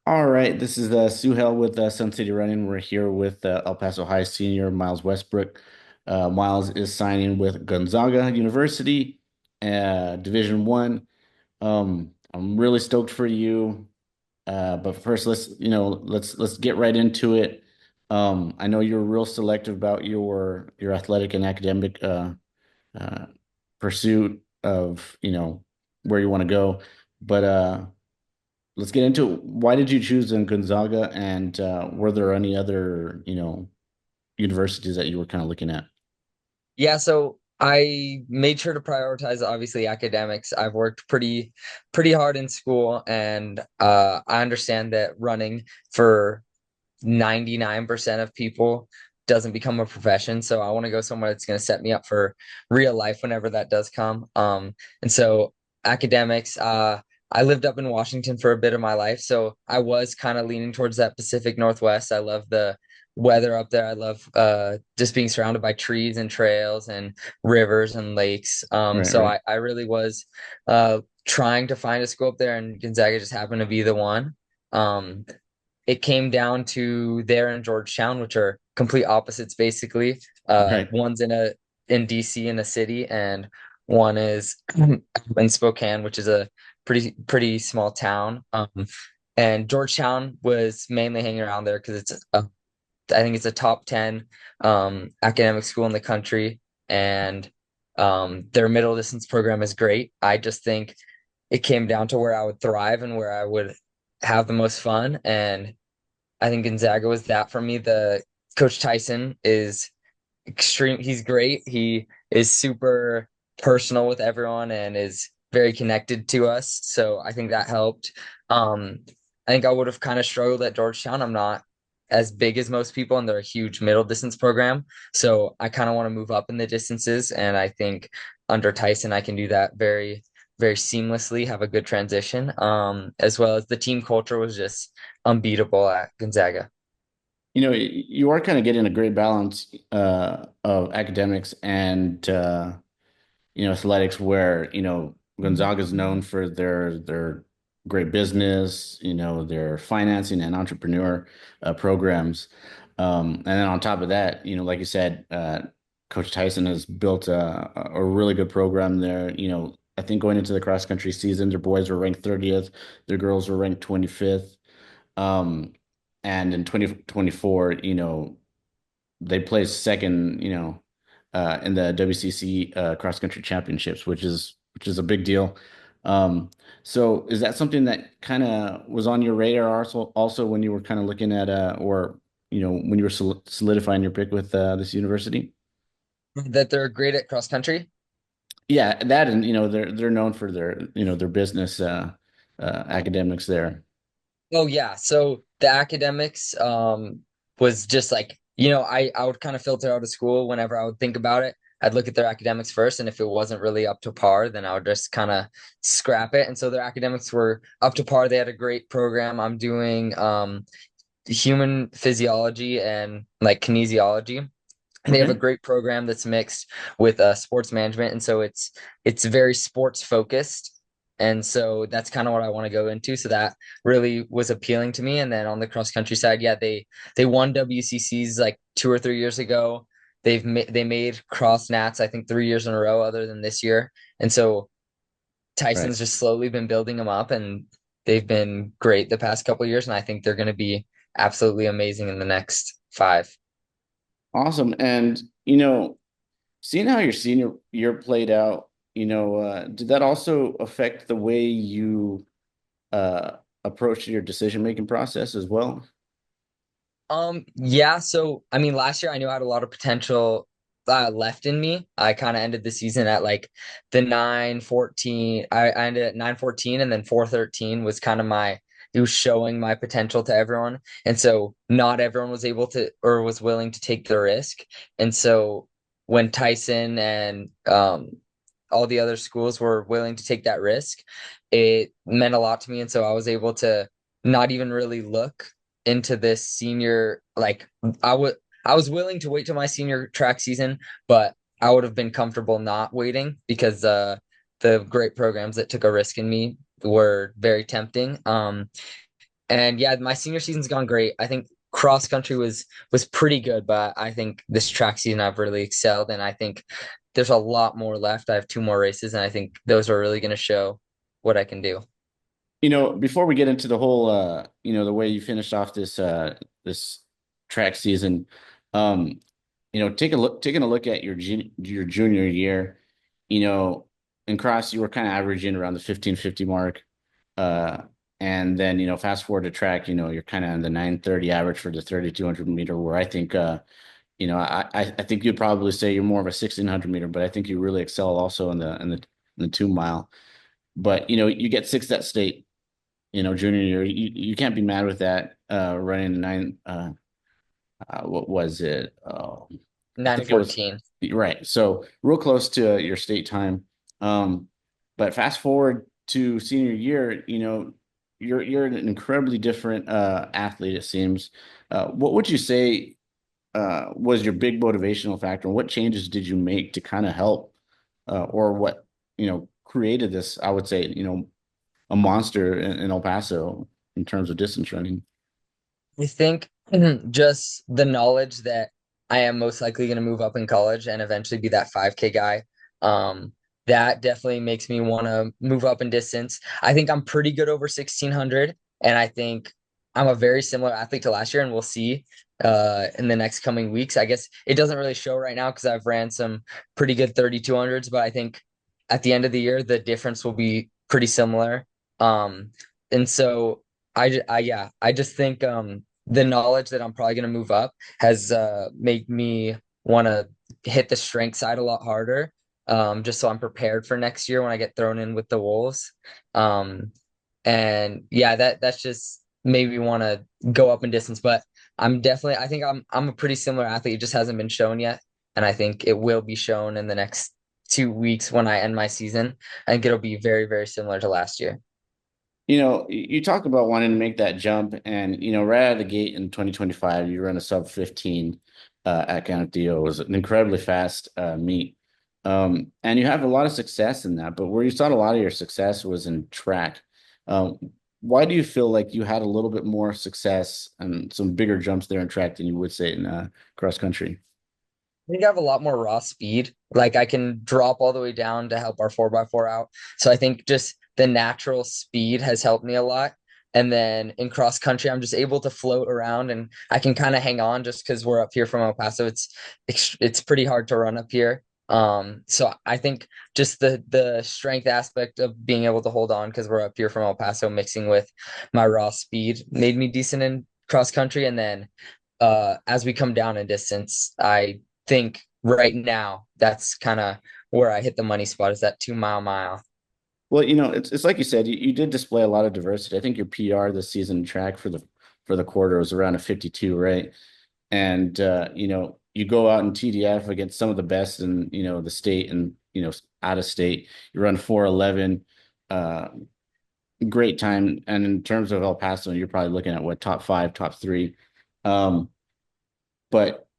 All right, this is Suhel with Sun City Running. We're here with El Paso High senior Miles Westbrook. Miles is signing with Gonzaga University, Division One. I'm really stoked for you. But first, let's get right into it. I know you're real selective about your athletic and academic uh, pursuit of where you want to go, but let's get into it. Why did you choose in Gonzaga, and were there any other, universities that you were kind of looking at? Yeah, so I made sure to prioritize obviously academics. I've worked pretty hard in school and I understand that running for 99% of people doesn't become a profession. So I want to go somewhere that's going to set me up for real life whenever that does come. And so academics, I lived up in Washington for a bit of my life, so I was kind of leaning towards that Pacific Northwest. I love the weather up there. I love just being surrounded by trees and trails and rivers and lakes. Right, So right. I really was trying to find a school up there, and Gonzaga just happened to be the one. Um, it came down to there in Georgetown, which are complete opposites basically. Right. One's in DC in a city, and one is in Spokane, which is a pretty small town. And Georgetown was mainly hanging around there because I think it's a top 10 academic school in the country, and their middle distance program is great. I just think it came down to where I would thrive and where I would have the most fun. And I think Gonzaga was that for me. The Coach Tyson is extreme. He's great. He is super personal with everyone and is very connected to us. So I think that helped. I think I would have kind of struggled at Georgetown. I'm not as big as most people, and they're a huge middle distance program. So I kind of want to move up in the distances. And I think under Tyson, I can do that very seamlessly, have a good transition. As well as the team culture was just unbeatable at Gonzaga. You are kind of getting a great balance of academics and athletics where, Gonzaga is known for their great business, their financing and entrepreneur programs. And then on top of that, like you said, Coach Tyson has built a really good program there. I think going into the cross country season, their boys were ranked 30th, their girls were ranked 25th. Um, and in 2024, they placed second, in the WCC cross country championships, which is a big deal. Um, so is that something that kind of was on your radar also when you were kind of looking at or when you were solidifying your pick with this university? That they're great at cross country. Yeah, that and they're known for their business academics there. Oh yeah. So the academics was just like, I would kind of filter out of school whenever I would think about it. I'd look at their academics first, and if it wasn't really up to par, then I would just kind of scrap it. And so their academics were up to par. They had a great program. I'm doing human physiology and like kinesiology. And they have a Okay. great program that's mixed with sports management, and so it's very sports focused, and so that's kind of what I want to go into. So that really was appealing to me. And then on the cross country side, yeah, they won WCCs like 2 or 3 years ago. They made cross nats I think 3 years in a row, other than this year, and so Right. Tyson's just slowly been building them up, and they've been great the past couple of years, and I think they're going to be absolutely amazing in the next five. Awesome. And seeing how your senior year played out, did that also affect the way you uh approached your decision-making process as well? Yeah, so I mean, last year I knew I had a lot of potential left in me. I kind of ended the season at like the 9-14. I ended at 9-14, and then 4-13 was kind of it was showing my potential to everyone. And so not everyone was able to or was willing to take the risk. And so when Tyson and all the other schools were willing to take that risk, it meant a lot to me. And so I was able to not even really look into this senior, like I was willing to wait till my senior track season, but I would have been comfortable not waiting because the great programs that took a risk in me were very tempting. And yeah, my senior season's gone great. I think cross country was pretty good, but I think this track season I've really excelled, and I think there's a lot more left. I have two more races, and I think those are really going to show what I can do. Before we get into the whole, the way you finished off this track season, um, taking a look at your junior year, you know, in cross, you were kind of averaging around the 1550 mark. Uh, and then, fast forward to track, you're kind of in the 930 average for the 3200 meter, where I think, I think you'd probably say you're more of a 1600 meter, but I think you really excel also in the 2 mile. But, you get sixth at state, junior year. You can't be mad with that, running the nine, what was it? I think it was 9:14. right. So real close to your state time. Um, but fast forward to senior year, you're an incredibly different athlete, it seems. What would you say was your big motivational factor? What changes did you make to kind of help, or what, created this, I would say, a monster in El Paso in terms of distance running? I think just the knowledge that I am most likely going to move up in college and eventually be that 5K guy. Um, that definitely makes me want to move up in distance. I think I'm pretty good over 1600, and I think I'm a very similar athlete to last year, and we'll see in the next coming weeks. I guess it doesn't really show right now because I've ran some pretty good 3200s, but I think at the end of the year, the difference will be pretty similar. Um, and so yeah, I just think the knowledge that I'm probably going to move up has made me want to hit the strength side a lot harder, just so I'm prepared for next year when I get thrown in with the Wolves. Um, and yeah, that's just made me want to go up in distance. But I think I'm a pretty similar athlete. It just hasn't been shown yet, and I think it will be shown in the next 2 weeks when I end my season. I think it'll be very, very similar to last year. You talk about wanting to make that jump, and right out of the gate in 2025, you run a sub 15 at Canadeo. It was an incredibly fast meet, and you have a lot of success in that. But where you saw a lot of your success was in track. Um, why do you feel like you had a little bit more success and some bigger jumps there in track than you would say in cross country? I think I have a lot more raw speed. Like I can drop all the way down to help our 4x4 out. So I think just the natural speed has helped me a lot. And then in cross country, I'm just able to float around and I can kind of hang on just because we're up here from El Paso. It's pretty hard to run up here. So I think just the strength aspect of being able to hold on because we're up here from El Paso, mixing with my raw speed, made me decent in cross country. And then as we come down in distance, I think right now that's kind of where I hit the money spot is that 2 mile. Well, it's like you said, you did display a lot of diversity. I think your PR this season in track for the quarter was around a 52, right? And you go out in TDF against some of the best in the state and out of state. You run 4:11, uh, great time. And in terms of El Paso, you're probably looking at what, top five, top three. Um, but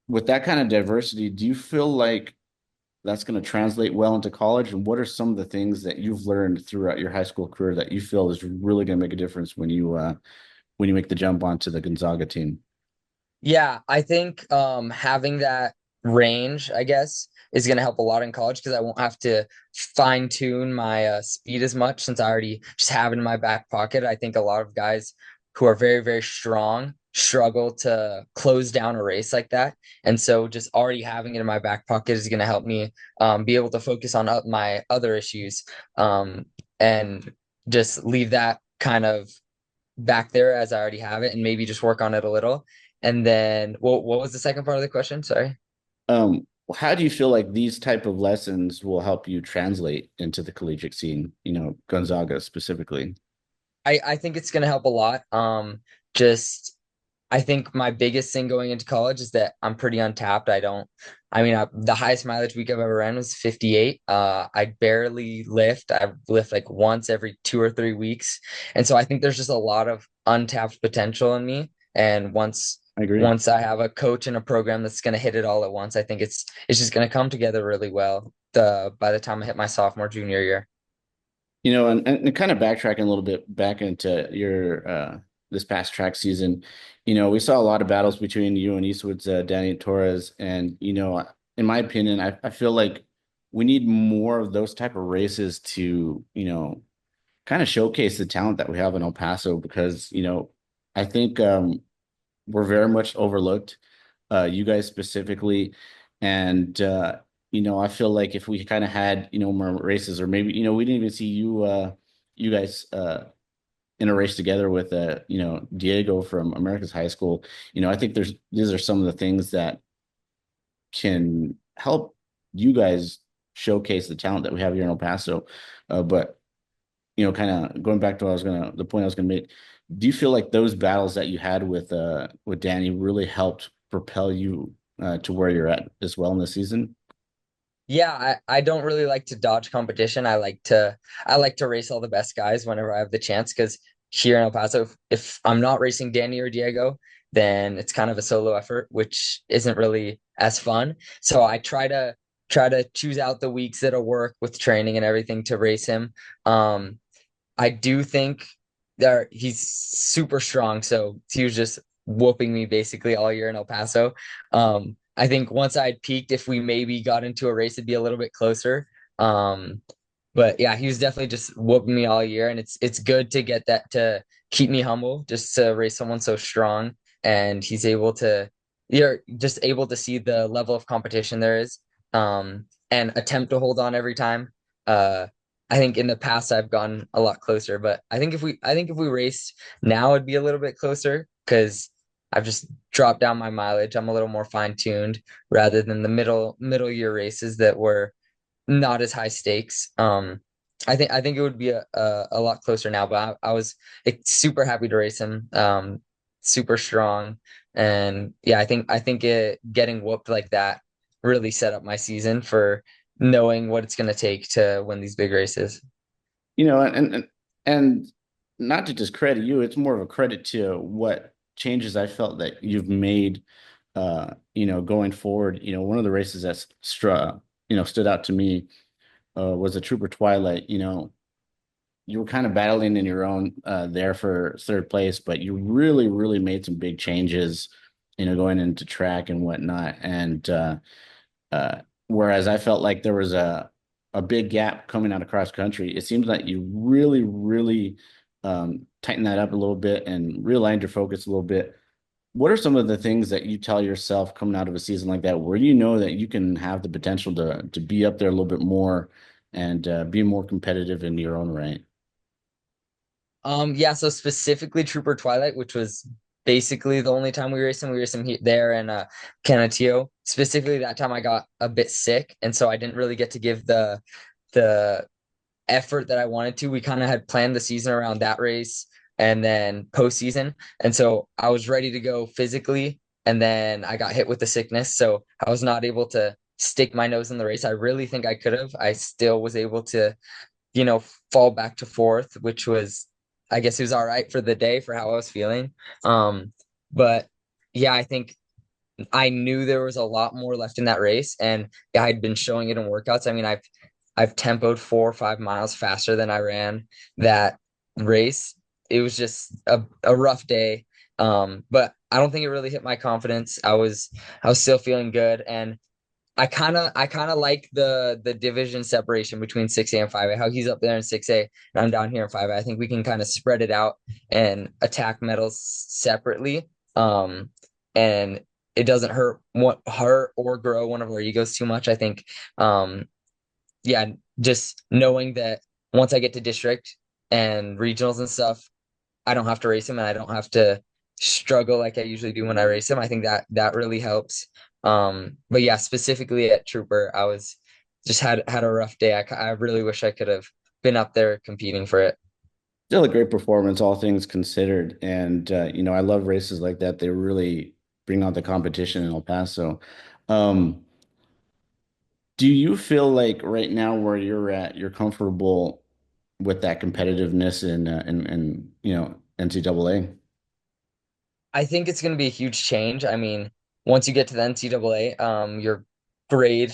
with that kind of diversity, do you feel like that's going to translate well into college? And what are some of the things that you've learned throughout your high school career that you feel is really going to make a difference when you make the jump onto the Gonzaga team? Yeah, I think having that range, I guess, is going to help a lot in college because I won't have to fine tune my speed as much since I already just have it in my back pocket. I think a lot of guys who are very, very strong struggle to close down a race like that. And so just already having it in my back pocket is going to help me be able to focus on my other issues and just leave that kind of back there as I already have it and maybe just work on it a little. And then what was the second part of the question? Sorry. How do you feel like these type of lessons will help you translate into the collegiate scene, Gonzaga specifically? I think it's gonna help a lot. Just I think my biggest thing going into college is that I'm pretty untapped. The highest mileage week I've ever ran was 58. I barely lift. I lift like once every 2 or 3 weeks. And so I think there's just a lot of untapped potential in me. And I agree. once I have a coach and a program that's going to hit it all at once, I think it's just going to come together really well by the time I hit my sophomore junior year. And kind of backtracking a little bit back into your this past track season, we saw a lot of battles between you and Eastwood's Danny Torres, and in my opinion, I feel like we need more of those type of races to kind of showcase the talent that we have in El Paso because I think we're very much overlooked, you guys specifically, and I feel like if we kind of had more races, or maybe we didn't even see you guys in a race together with Diego from America's High School. I think these are some of the things that can help you guys showcase the talent that we have here in El Paso. But kind of going back to the point I was gonna make. Do you feel like those battles that you had with Danny really helped propel you to where you're at as well in the season? Yeah, I don't really like to dodge competition. I like to race all the best guys whenever I have the chance because here in El Paso, if I'm not racing Danny or Diego, then it's kind of a solo effort, which isn't really as fun. So I try to choose out the weeks that'll work with training and everything to race him. Um, I do think that he's super strong, so he was just whooping me basically all year in El Paso. I think once I'd peaked, if we maybe got into a race, it'd be a little bit closer. Um, but yeah, he was definitely just whooping me all year, and it's good to get that to keep me humble, just to race someone so strong, and you're just able to see the level of competition there is, and attempt to hold on every time. Uh, I think in the past I've gone a lot closer, but I think if we raced now, it'd be a little bit closer because I've just dropped down my mileage. I'm a little more fine-tuned rather than the middle year races that were not as high stakes. I think it would be a lot closer now, but I was super happy to race him. Super strong, and yeah, I think it getting whooped like that really set up my season for knowing what it's going to take to win these big races. And not to discredit you, it's more of a credit to what changes I felt that you've made, going forward. One of the races that stood out to me was the Trooper Twilight. You were kind of battling in your own there for third place, but you really, really made some big changes, going into track and whatnot. And uh, whereas I felt like there was a big gap coming out of cross country, it seems like you really, really tightened that up a little bit and realigned your focus a little bit. What are some of the things that you tell yourself coming out of a season like that, where you know that you can have the potential to be up there a little bit more and be more competitive in your own right? Yeah, so specifically Trooper Twilight, which was basically the only time we raced him there and Canutillo. Specifically that time I got a bit sick, and so I didn't really get to give the effort that I wanted to. We kind of had planned the season around that race and then postseason. And so I was ready to go physically, and then I got hit with the sickness. So I was not able to stick my nose in the race. I really think I could have. I still was able to, fall back to fourth, which was, I guess it was all right for the day for how I was feeling. Um, but yeah, I think I knew there was a lot more left in that race, and yeah, I'd been showing it in workouts. I mean, I've tempoed 4 or 5 miles faster than I ran that race. It was just a rough day. But I don't think it really hit my confidence. I was still feeling good, and I kind of like the division separation between 6A and 5A, how he's up there in 6A and I'm down here in 5A. I think we can kind of spread it out and attack medals separately. And it doesn't hurt or grow one of our egos too much. I think yeah, just knowing that once I get to district and regionals and stuff, I don't have to race him and I don't have to struggle like I usually do when I race him. I think that really helps. But yeah, specifically at Trooper, I was just had a rough day. I really wish I could have been up there competing for it. Still a great performance, all things considered. And I love races like that. They really bring out the competition in El Paso. Um, do you feel like right now where you're at, you're comfortable with that competitiveness in NCAA? I think it's going to be a huge change. I mean, once you get to the NCAA, your grade,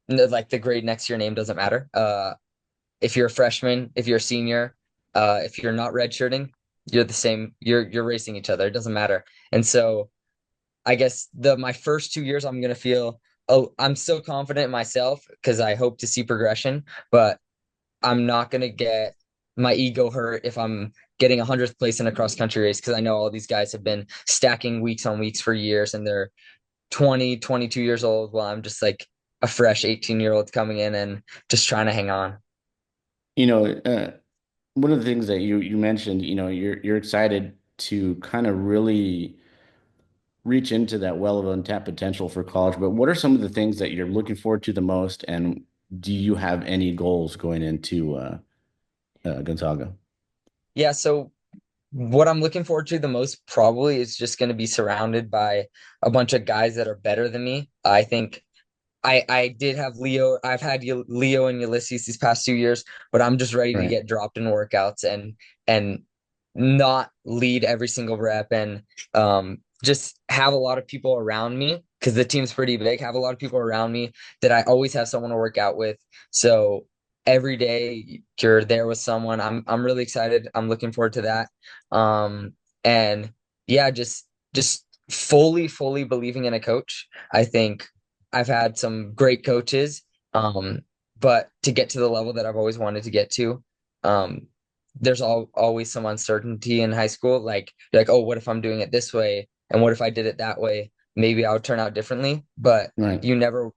like the grade next to your name doesn't matter. If you're a freshman, if you're a senior, if you're not redshirting, you're the same, you're racing each other. It doesn't matter. And so I guess the my first 2 years I'm gonna feel, oh, I'm still confident in myself because I hope to see progression, but I'm not gonna get my ego hurt if I'm getting 100th place in a cross country race because I know all these guys have been stacking weeks on weeks for years and they're 20, 22 years old while I'm just like a fresh 18-year-old coming in and just trying to hang on. You know, one of the things that you mentioned, you're excited to kind of really reach into that well of untapped potential for college, but what are some of the things that you're looking forward to the most, and do you have any goals going into Gonzaga? Yeah, so what I'm looking forward to the most probably is just going to be surrounded by a bunch of guys that are better than me. I think I did have Leo. I've had Leo and Ulysses these past 2 years, but I'm just ready to Right. get dropped in workouts and not lead every single rep and just have a lot of people around me because the team's pretty big. Have a lot of people around me that I always have someone to work out with. So every day you're there with someone. I'm really excited. I'm looking forward to that. And yeah, just fully believing in a coach. I think I've had some great coaches, um, but to get to the level that I've always wanted to get to, um, there's always some uncertainty in high school. Like, you're like, oh, what if I'm doing it this way? And what if I did it that way? Maybe I would turn out differently. But Right. you never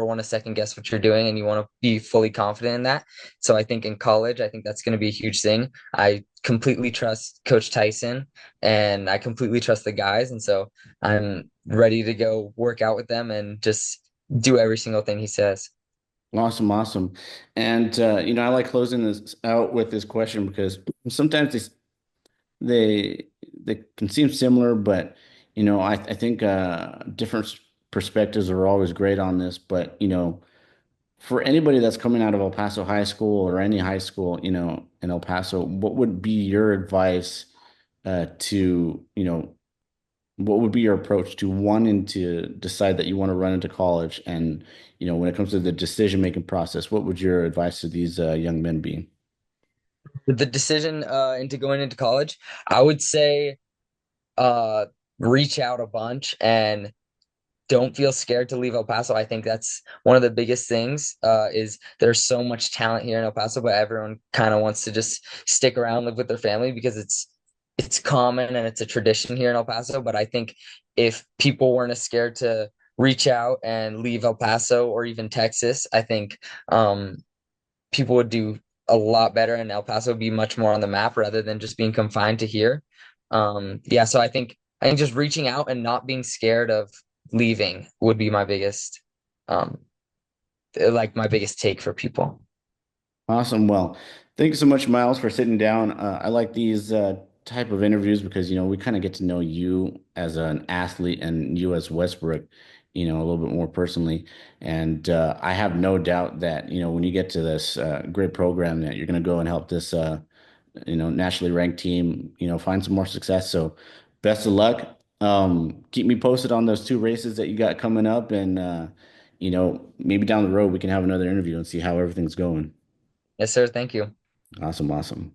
want to second guess what you're doing, and you want to be fully confident in that. So I think in college, I think that's going to be a huge thing. I completely trust Coach Tyson, and I completely trust the guys, and so I'm ready to go work out with them and just do every single thing he says. Awesome, awesome. And I like closing this out with this question because sometimes they they can seem similar, but I think different perspectives are always great on this. But for anybody that's coming out of El Paso High School or any high school, in El Paso, what would be your advice to, what would be your approach to wanting to decide that you want to run into college? And, when it comes to the decision-making process, what would your advice to these young men be? The decision into going into college, I would say uh reach out a bunch and don't feel scared to leave El Paso. I think that's one of the biggest things is there's so much talent here in El Paso, but everyone kind of wants to just stick around, live with their family because it's common and it's a tradition here in El Paso. But I think if people weren't as scared to reach out and leave El Paso or even Texas, I think people would do a lot better and El Paso would be much more on the map rather than just being confined to here. Yeah, so I think just reaching out and not being scared of leaving would be my biggest um like my biggest take for people. Awesome. Well, thank you so much, Miles, for sitting down. I like these type of interviews because, we kind of get to know you as an athlete and you as Westbrook, a little bit more personally. And I have no doubt that, when you get to this great program that you're going to go and help this, nationally ranked team, find some more success. So best of luck. Keep me posted on those two races that you got coming up. And, maybe down the road we can have another interview and see how everything's going. Yes, sir. Thank you. Awesome, awesome.